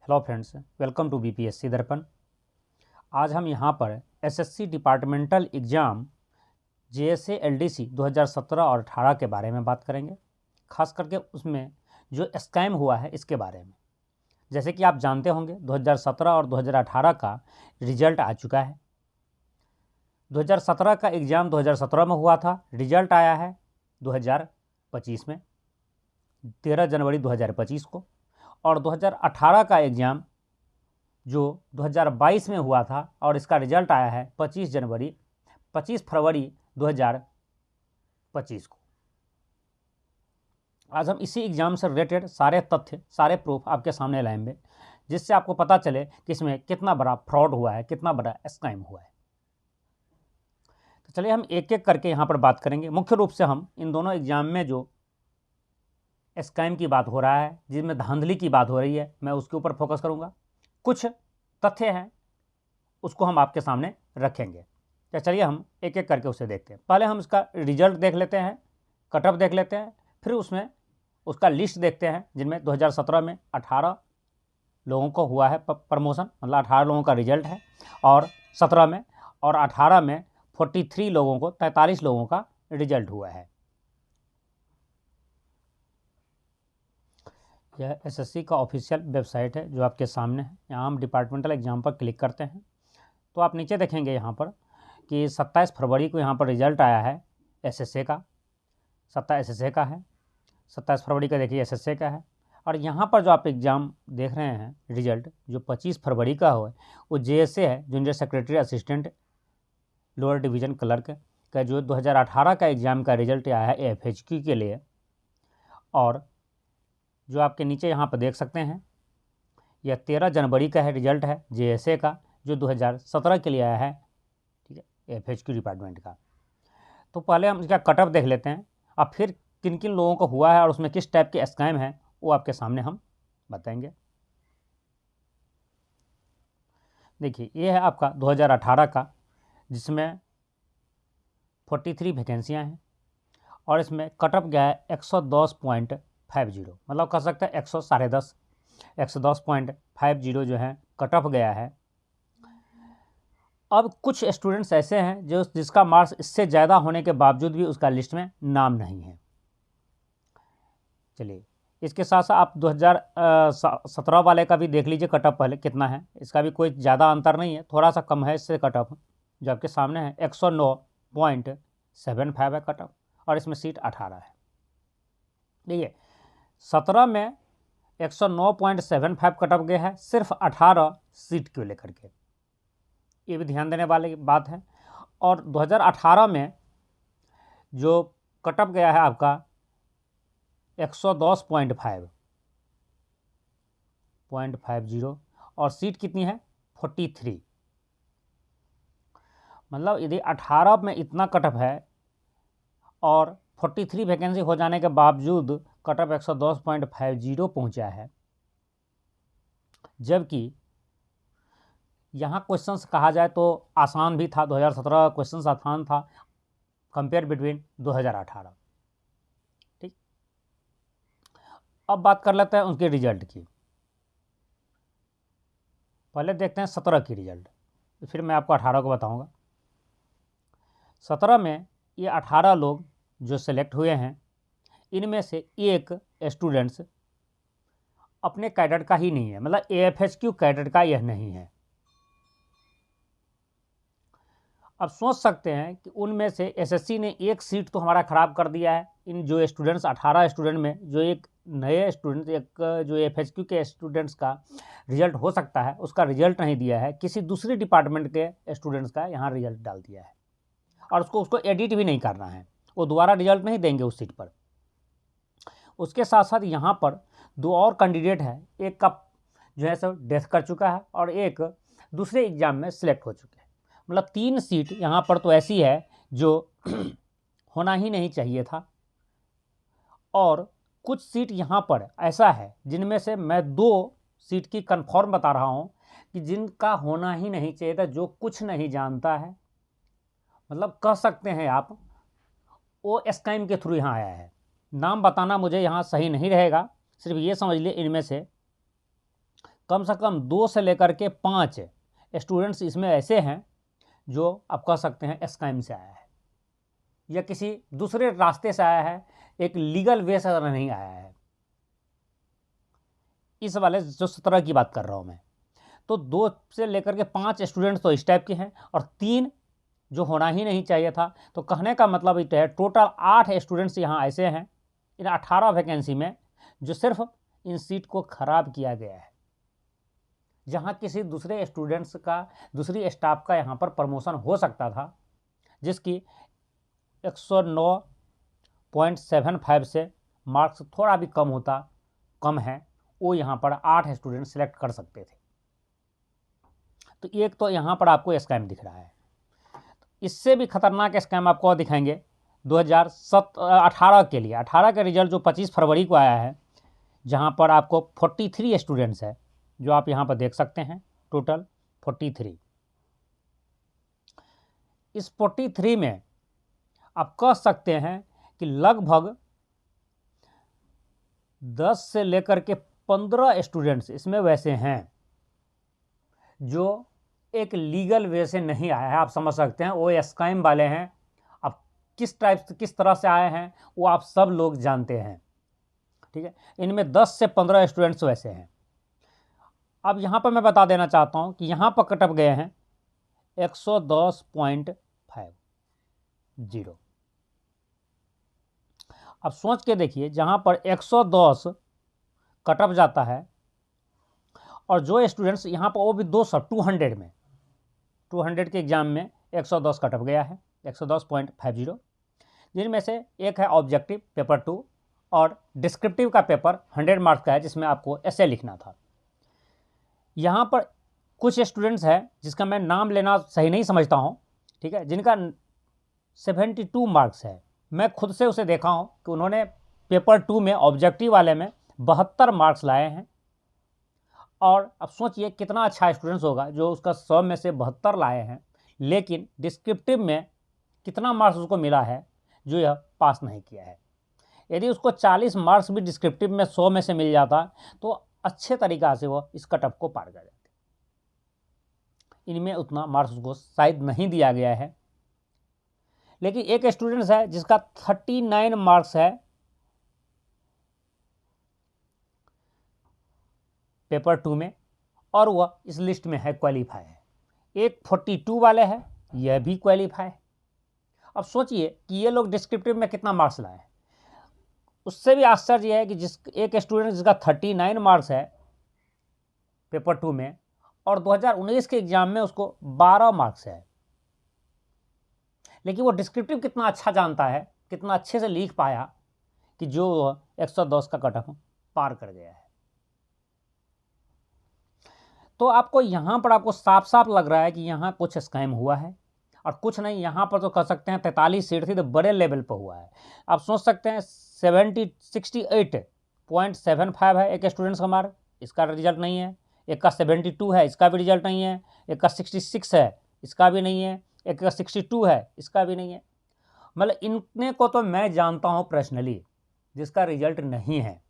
Hello friends, welcome to BPSC Darpan. आज हम यहाँ पर SSC departmental exam JSA LDC 2017 और 18 के बारे में बात करेंगे। खास करके उसमें जो स्कैम हुआ है इसके बारे में। जैसे कि आप जानते होंगे 2017 और 2018 का रिजल्ट आ चुका है। 2017 का एग्ज़ाम 2017 में हुआ था, रिजल्ट आया है 2025 में, 13 जनवरी 2025 को। और 2018 का एग्ज़ाम जो 2022 में हुआ था और इसका रिजल्ट आया है 25 फरवरी 2025 को। आज हम इसी एग्ज़ाम से रिलेटेड सारे तथ्य, सारे प्रूफ आपके सामने लाएंगे, जिससे आपको पता चले कि इसमें कितना बड़ा फ्रॉड हुआ है, कितना बड़ा स्कैम हुआ है। तो चलिए हम एक एक करके यहाँ पर बात करेंगे। मुख्य रूप से हम इन दोनों एग्ज़ाम में जो स्कैम की बात हो रहा है, जिसमें धांधली की बात हो रही है, मैं उसके ऊपर फोकस करूँगा। कुछ तथ्य हैं उसको हम आपके सामने रखेंगे। तो चलिए हम एक एक करके उसे देखते हैं। पहले हम इसका रिजल्ट देख लेते हैं, कट ऑफ देख लेते हैं, फिर उसमें उसका लिस्ट देखते हैं, जिनमें 2017 में 18 लोगों को हुआ है प्रमोशन, मतलब 18 लोगों का रिजल्ट है, और 17 में और 18 में 43 लोगों को, 43 लोगों का रिजल्ट हुआ है। यह एसएससी का ऑफिशियल वेबसाइट है जो आपके सामने है। यहाँ हम डिपार्टमेंटल एग्जाम पर क्लिक करते हैं तो आप नीचे देखेंगे यहाँ पर कि 27 फरवरी को यहाँ पर रिजल्ट आया है एसएससी का। 27 एसएससी का है, 27 फरवरी का देखिए एसएससी का है। और यहाँ पर जो आप एग्ज़ाम देख रहे हैं रिजल्ट, जो 25 फरवरी का हो, वो जेएसए है, junior secretary assistant lower division clerk का, जो 2018 का एग्ज़ाम का रिजल्ट आया है एफएचक्यू के लिए। और जो आपके नीचे यहाँ पर देख सकते हैं, यह 13 जनवरी का है, रिजल्ट है जेएसए का, जो 2017 के लिए आया है, ठीक है, एफएचक्यू डिपार्टमेंट का। तो पहले हम इसका कट ऑफ देख लेते हैं, अब फिर किन किन लोगों को हुआ है और उसमें किस टाइप के स्कैम है वो आपके सामने हम बताएंगे। देखिए ये है आपका 2018 का, जिसमें 43 वैकेंसियाँ हैं और इसमें कट ऑफ गया है 110.50, मतलब कह सकते हैं 110.50 जो है कट ऑफ गया है। अब कुछ स्टूडेंट्स ऐसे हैं जिसका मार्क्स इससे ज़्यादा होने के बावजूद भी उसका लिस्ट में नाम नहीं है। चलिए इसके साथ साथ आप 2017 वाले का भी देख लीजिए कट ऑफ पहले कितना है। इसका भी कोई ज़्यादा अंतर नहीं है, थोड़ा सा कम है इससे कट ऑफ, जो आपके सामने है 109.75 है कट ऑफ, और इसमें सीट 18 है। देखिए 17 में 109.75 कट ऑफ गया है सिर्फ 18 सीट को लेकर के, ये भी ध्यान देने वाली बात है। और 2018 में जो कट ऑफ गया है आपका 110.50 और सीट कितनी है 43, मतलब यदि 18 में इतना कट ऑफ है और 43 वैकेंसी हो जाने के बावजूद कट ऑफ 110.50 पहुंचा है, जबकि यहाँ क्वेश्चंस कहा जाए तो आसान भी था। 2017 क्वेश्चंस आसान था कंपेयर बिटवीन 2018। ठीक, अब बात कर लेते हैं उनके रिजल्ट की। पहले देखते हैं 17 की रिजल्ट, फिर मैं आपको 18 को बताऊंगा। 17 में ये 18 लोग जो सेलेक्ट हुए हैं, इनमें से एक स्टूडेंट्स अपने कैडर का ही नहीं है, मतलब एएफएचक्यू कैडर का यह नहीं है। अब सोच सकते हैं कि उनमें से एसएससी ने एक सीट तो हमारा ख़राब कर दिया है। इन जो स्टूडेंट्स 18 स्टूडेंट में जो एक नए स्टूडेंट, एक जो एफएचक्यू के स्टूडेंट्स का रिजल्ट हो सकता है, उसका रिजल्ट नहीं दिया है, किसी दूसरे डिपार्टमेंट के स्टूडेंट्स का यहाँ रिजल्ट डाल दिया है, और उसको एडिट भी नहीं करना है, वो दोबारा रिजल्ट नहीं देंगे उस सीट पर। उसके साथ साथ यहाँ पर दो और कैंडिडेट है, एक का जो है सब डेथ कर चुका है और एक दूसरे एग्ज़ाम में सिलेक्ट हो चुके हैं। मतलब 3 सीट यहाँ पर तो ऐसी है जो होना ही नहीं चाहिए था, और कुछ सीट यहाँ पर ऐसा है जिनमें से मैं 2 सीट की कंफर्म बता रहा हूँ कि जिनका होना ही नहीं चाहिए था, जो कुछ नहीं जानता है, मतलब कह सकते हैं आप वो स्कैम के थ्रू यहाँ आया है। नाम बताना मुझे यहाँ सही नहीं रहेगा, सिर्फ ये समझ लिए इनमें से कम से कम 2 से लेकर के 5 स्टूडेंट्स इसमें ऐसे हैं जो आप कह सकते हैं स्कैम से आया है या किसी दूसरे रास्ते से आया है, एक लीगल वे से नहीं आया है। इस वाले जो 17 की बात कर रहा हूँ मैं, तो 2 से लेकर के 5 स्टूडेंट्स तो इस टाइप के हैं और 3 जो होना ही नहीं चाहिए था। तो कहने का मतलब ये है टोटल 8 स्टूडेंट्स यहाँ ऐसे हैं इन 18 वैकेंसी में जो सिर्फ इन सीट को ख़राब किया गया है, जहाँ किसी दूसरे स्टूडेंट्स का, दूसरी स्टाफ का यहाँ पर प्रमोशन हो सकता था, जिसकी 109.75 से मार्क्स थोड़ा भी कम है, वो यहाँ पर 8 स्टूडेंट सेलेक्ट कर सकते थे। तो एक तो यहाँ पर आपको स्कैम दिख रहा है। इससे भी खतरनाक स्कैम आपको दिखाएंगे 2018 के लिए। 18 का रिजल्ट जो 25 फरवरी को आया है, जहाँ पर आपको 43 स्टूडेंट्स है, जो आप यहाँ पर देख सकते हैं, टोटल 43। इस 43 में आप कह सकते हैं कि लगभग 10 से लेकर के 15 स्टूडेंट्स इसमें वैसे हैं जो एक लीगल वे से नहीं आया है। आप समझ सकते हैं वो स्कैम वाले हैं। अब किस तरह से आए हैं वो आप सब लोग जानते हैं, ठीक है। इनमें 10 से 15 स्टूडेंट्स वैसे हैं। अब यहाँ पर मैं बता देना चाहता हूँ कि यहाँ पर कटअप गए हैं 110.50। अब सोच के देखिए, जहाँ पर 110 कटअप जाता है और जो स्टूडेंट्स यहाँ पर वो भी 200 में 200 के एग्ज़ाम में 110 कटअप गया है, 110.50, जिनमें से एक है ऑब्जेक्टिव पेपर 2 और डिस्क्रिप्टिव का पेपर 100 मार्क्स का है, जिसमें आपको एसे लिखना था। यहाँ पर कुछ स्टूडेंट्स हैं जिसका मैं नाम लेना सही नहीं समझता हूँ, ठीक है, जिनका 72 मार्क्स है। मैं खुद से उसे देखा हूँ कि उन्होंने पेपर 2 में ऑब्जेक्टिव वाले में 72 मार्क्स लाए हैं। और अब सोचिए कितना अच्छा स्टूडेंट्स होगा जो उसका 100 में से 72 लाए हैं, लेकिन डिस्क्रिप्टिव में कितना मार्क्स उसको मिला है जो यह पास नहीं किया है। यदि उसको 40 मार्क्स भी डिस्क्रिप्टिव में 100 में से मिल जाता तो अच्छे तरीक़ा से वो इस कटअप को पार कर जाते। इनमें उतना मार्क्स उसको शायद नहीं दिया गया है। लेकिन एक स्टूडेंट्स है जिसका 39 मार्क्स है पेपर 2 में और वह इस लिस्ट में है, क्वालिफाई है। एक 42 वाले है, यह भी क्वालिफाई है। अब सोचिए कि ये लोग डिस्क्रिप्टिव में कितना मार्क्स लाए हैं। उससे भी आश्चर्य है कि एक स्टूडेंट जिसका 39 मार्क्स है पेपर 2 में और 2019 के एग्ज़ाम में उसको 12 मार्क्स है, लेकिन वो डिस्क्रिप्टिव कितना अच्छा जानता है, कितना अच्छे से लिख पाया कि जो 110 का कट ऑफ पार कर गया है। तो आपको यहाँ पर आपको साफ साफ लग रहा है कि यहाँ कुछ स्कैम हुआ है और कुछ नहीं। यहाँ पर तो कह सकते हैं 43 सीट थी तो बड़े लेवल पर हुआ है। आप सोच सकते हैं 68.75 है एक स्टूडेंट्स का मार्क, इसका रिजल्ट नहीं है। एक का 72 है, इसका भी रिजल्ट नहीं है। एक का 66 है, इसका भी नहीं है। एक का 62 है, इसका भी नहीं है। मतलब इनने को तो मैं जानता हूँ पर्सनली जिसका रिजल्ट नहीं है।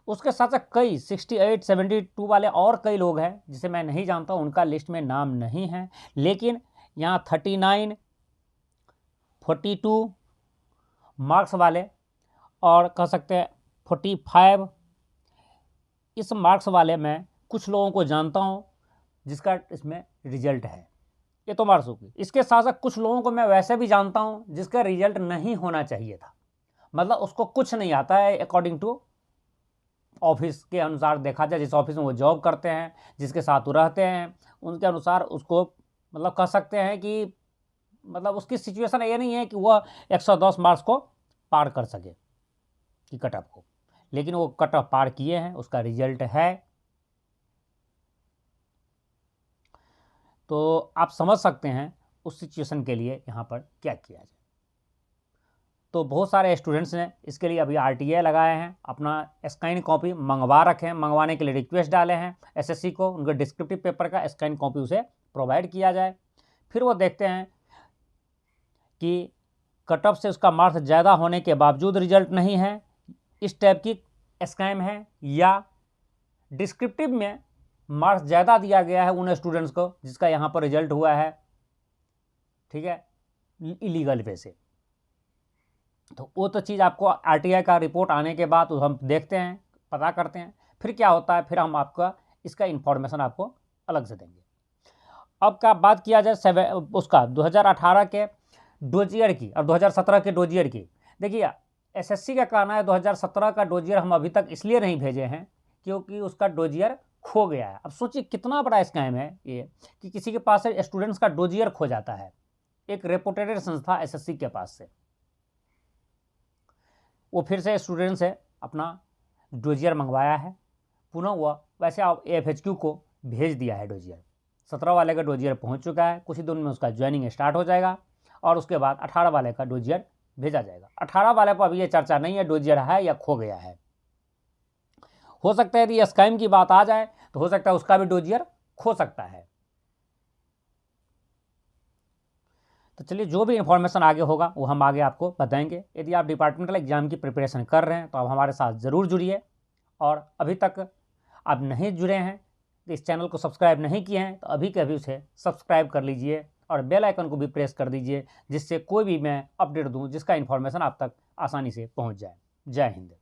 उसके साथ साथ कई 68, 72 वाले और कई लोग हैं जिसे मैं नहीं जानता, उनका लिस्ट में नाम नहीं है। लेकिन यहाँ 39, 42 मार्क्स वाले और कह सकते हैं 45 इस मार्क्स वाले मैं कुछ लोगों को जानता हूँ जिसका इसमें रिजल्ट है। ये तो मार्क्स होगी। इसके साथ साथ कुछ लोगों को मैं वैसे भी जानता हूँ जिसका रिजल्ट नहीं होना चाहिए था। मतलब उसको कुछ नहीं आता है अकॉर्डिंग टू ऑफिस के अनुसार देखा जाए, जिस ऑफिस में वो जॉब करते हैं, जिसके साथ वो रहते हैं, उनके अनुसार उसको मतलब कह सकते हैं कि मतलब उसकी सिचुएशन ये नहीं है कि वह 110 मार्क्स को पार कर सके कि कट ऑफ को, लेकिन वो कट ऑफ पार किए हैं, उसका रिजल्ट है। तो आप समझ सकते हैं उस सिचुएशन के लिए यहाँ पर क्या किया जाए। तो बहुत सारे स्टूडेंट्स ने इसके लिए अभी RTA लगाए हैं, अपना स्कैन कॉपी मंगवा रखे हैं, मंगवाने के लिए रिक्वेस्ट डाले हैं SSC को, उनके डिस्क्रिप्टिव पेपर का स्कैन कॉपी उसे प्रोवाइड किया जाए। फिर वो देखते हैं कि कट ऑफ से उसका मार्क्स ज़्यादा होने के बावजूद रिजल्ट नहीं है, इस टाइप की स्कैम है या डिस्क्रिप्टिव में मार्क्स ज़्यादा दिया गया है उन स्टूडेंट्स को जिसका यहाँ पर रिजल्ट हुआ है, ठीक है, इलीगल वे से। तो वो तो चीज़ आपको आरटीआई का रिपोर्ट आने के बाद हम देखते हैं, पता करते हैं, फिर क्या होता है, फिर हम आपका इसका इन्फॉर्मेशन आपको अलग से देंगे। अब का बात किया जाए उसका 2018 के डोजियर की और 2017 के डोजियर की। देखिए एसएससी का कहना है 2017 का डोजियर हम अभी तक इसलिए नहीं भेजे हैं क्योंकि उसका डोजियर खो गया है। अब सोचिए कितना बड़ा स्कैम है ये कि किसी के पास से स्टूडेंट्स का डोजियर खो जाता है, एक रेपुटेड संस्था एसएससी के पास से। वो फिर से स्टूडेंट से अपना डोजियर मंगवाया है, पुनः वह वैसे एफएचक्यू को भेज दिया है डोजियर। 17 वाले का डोजियर पहुंच चुका है, कुछ ही दिन में उसका ज्वाइनिंग स्टार्ट हो जाएगा और उसके बाद 18 वाले का डोजियर भेजा जाएगा। 18 वाले पर अभी ये चर्चा नहीं है डोजियर है या खो गया है। हो सकता है यदि स्कैम की बात आ जाए तो हो सकता है उसका भी डोजियर खो सकता है। तो चलिए जो भी इन्फॉर्मेशन आगे होगा वो हम आगे आपको बताएंगे। यदि आप डिपार्टमेंटल एग्जाम की प्रिपरेशन कर रहे हैं तो आप हमारे साथ ज़रूर जुड़िए, और अभी तक आप नहीं जुड़े हैं, इस चैनल को सब्सक्राइब नहीं किए हैं तो अभी के अभी उसे सब्सक्राइब कर लीजिए और बेल आइकन को भी प्रेस कर दीजिए, जिससे कोई भी मैं अपडेट दूं जिसका इन्फॉर्मेशन आप तक आसानी से पहुंच जाए। जय हिंद।